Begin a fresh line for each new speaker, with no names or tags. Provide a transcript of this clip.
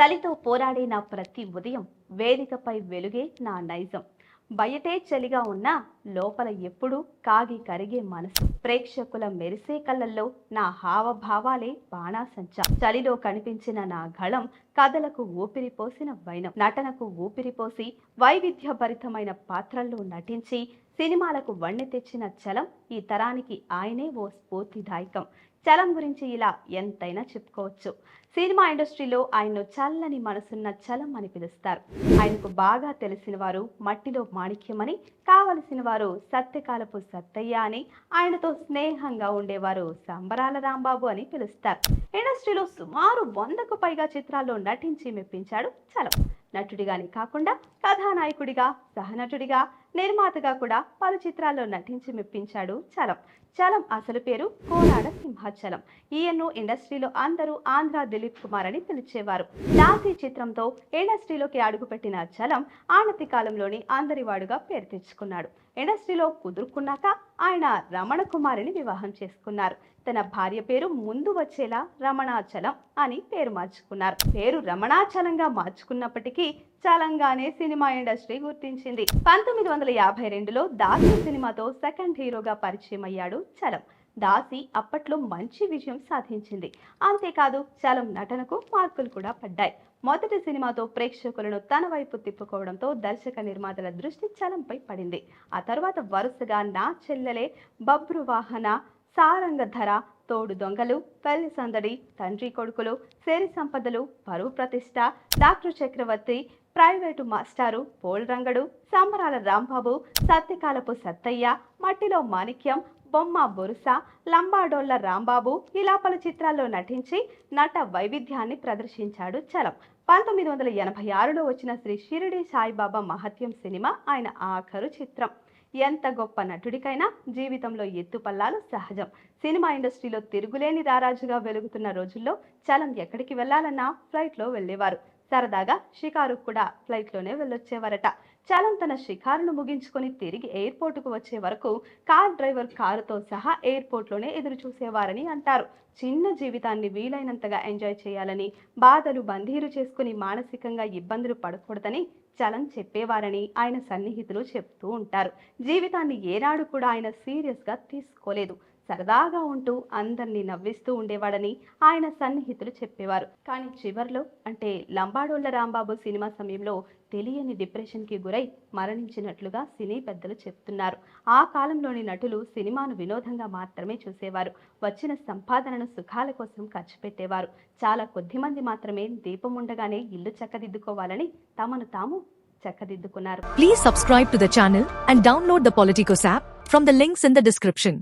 చలితో పోరాడే నా ప్రతి ఉదయం వేదికపై వెలుగే నా నైజం. బయటే చలిగా ఉన్నా లోపల ఎప్పుడూ కాగి కరిగే మనసు. ప్రేక్షకుల మెరిసే కళ్ళల్లో నా హావభావాలే బాణాసంచా. చలిలో కనిపించిన నా గళం కథలకు ఊపిరిపోసిన వైనం. నటనకు ఊపిరిపోసి వైవిధ్యభరితమైన పాత్రల్లో నటించి సినిమాలకు వన్నె తెచ్చిన చలం ఈ తరానికి ఆయనే ఓ స్ఫూర్తిదాయకం. చలం గురించి ఇలా ఎంతైనా చెప్పుకోవచ్చు. సినిమా ఇండస్ట్రీలో ఆయన్ను చల్లని మనసున్న చలం అని పిలుస్తారు. ఆయనకు బాగా తెలిసిన వారు మట్టిలో మాణిక్యమని, కావలసిన వారు సత్యకాలపు సత్తయ్య అని, ఆయనతో స్నేహంగా ఉండేవారు సంబరాల రాంబాబు అని పిలుస్తారు. ఇండస్ట్రీలో సుమారు 100కు పైగా చిత్రాల్లో నటించి మెప్పించాడు చలం. నటుడిగానే కాకుండా కథానాయకుడిగా, సహనటుడిగా, నిర్మాతగా కూడా పలు చిత్రాల్లో నటించి మెప్పించాడు చలం. చలం అసలు పేరు కోనాడ సింహాచలం. ఈయన్ను ఇండస్ట్రీలో అందరూ ఆంధ్ర దిలీప్ కుమార్ అని పిలిచేవారు. దాసి చిత్రంతో ఇండస్ట్రీలోకి అడుగుపెట్టిన చలం ఆనతి కాలంలోని అందరివాడుగా పేరు తెచ్చుకున్నాడు. ఇండస్ట్రీలో కుదురుకున్నాక ఆయన రమణ కుమారిని వివాహం చేసుకున్నారు. తన భార్య పేరు ముందు వచ్చేలా రమణాచలం అని పేరు మార్చుకున్నారు. పేరు రమణాచలంగా మార్చుకున్నప్పటికీ చలంగానే సినిమా ఇండస్ట్రీ గుర్తించింది. 1952లో దాసి సినిమాతో సెకండ్ హీరోగా పరిచయం అయ్యాడు చలం. దాసి అప్పట్లో మంచి విజయం సాధించింది. అంతేకాదు చలం నటనకు మార్కులు కూడా పడ్డాయి. మొదటి సినిమాతో ప్రేక్షకులను తన వైపు తిప్పుకోవడంతో దర్శక నిర్మాతల దృష్టి చలంపై పడింది. ఆ తర్వాత వరుసగా నా చెల్లెలే, బబ్రువాహన, సారంగధర, తోడు దొంగలు, పెళ్లి సందడి, తండ్రి కొడుకులు, సిరి సంపదలు, పరువు ప్రతిష్ట, డాక్టర్ చక్రవర్తి, ప్రైవేటు మాస్టారు, పోల్ రంగడు, సంబరాల రాంబాబు, సత్యకాలపు సత్తయ్య, మట్టిలో మాణిక్యం, బొమ్మ బొరుస, లంబాడోళ్ల రాంబాబు ఇలా పలు చిత్రాల్లో నటించి నట వైవిధ్యాన్ని ప్రదర్శించాడు చలం. 1986లో వచ్చిన శ్రీ షిరిడి సాయిబాబా మహత్యం సినిమా ఆయన ఆఖరు చిత్రం. ఎంత గొప్ప నటుడికైనా జీవితంలో ఎత్తుపల్లాలు సహజం. సినిమా ఇండస్ట్రీలో తిరుగులేని రారాజుగా వెలుగుతున్న రోజుల్లో చలం ఎక్కడికి వెళ్లాలన్నా ఫ్లైట్లో వెళ్లేవారు. సరదాగా షికారుకు కూడా ఫ్లైట్లోనే వెళ్ళొచ్చేవారట. చలం తన షికారును ముగించుకొని తిరిగి ఎయిర్పోర్టుకు వచ్చే వరకు కార్ డ్రైవర్ కారుతో సహా ఎయిర్పోర్ట్లోనే ఎదురు చూసేవారని అంటారు. చిన్న జీవితాన్ని వీలైనంతగా ఎంజాయ్ చేయాలని, బాధలు బందీరు చేసుకుని మానసికంగా ఇబ్బందులు పడకూడదని చలం చెప్పేవారని ఆయన సన్నిహితులు చెప్తూ ఉంటారు. జీవితాన్ని ఏనాడు కూడా ఆయన సీరియస్గా తీసుకోలేదు. సరదాగా ఉంటూ అందరినీ నవ్విస్తూ ఉండేవాడని ఆయన సన్నిహితులు చెప్పేవారు. కానీ చివర్లో అంటే లంబాడోళ్ల రాంబాబు సినిమా సమయంలో తెలియని డిప్రెషన్కి గురై మరణించినట్లుగా సినీ పెద్దలు చెప్తున్నారు. ఆ కాలంలోని నటులు సినిమాను వినోదంగా మాత్రమే చూసేవారు. వచ్చిన సంపాదనను సుఖాల కోసం ఖర్చు పెట్టేవారు. చాలా కొద్ది మంది మాత్రమే దీపం ఉండగానే ఇల్లు చక్కదిద్దుకోవాలని తమను తాము చక్కదిద్దుకున్నారు.
Please subscribe to the channel and download the Politicos app from the links in the description.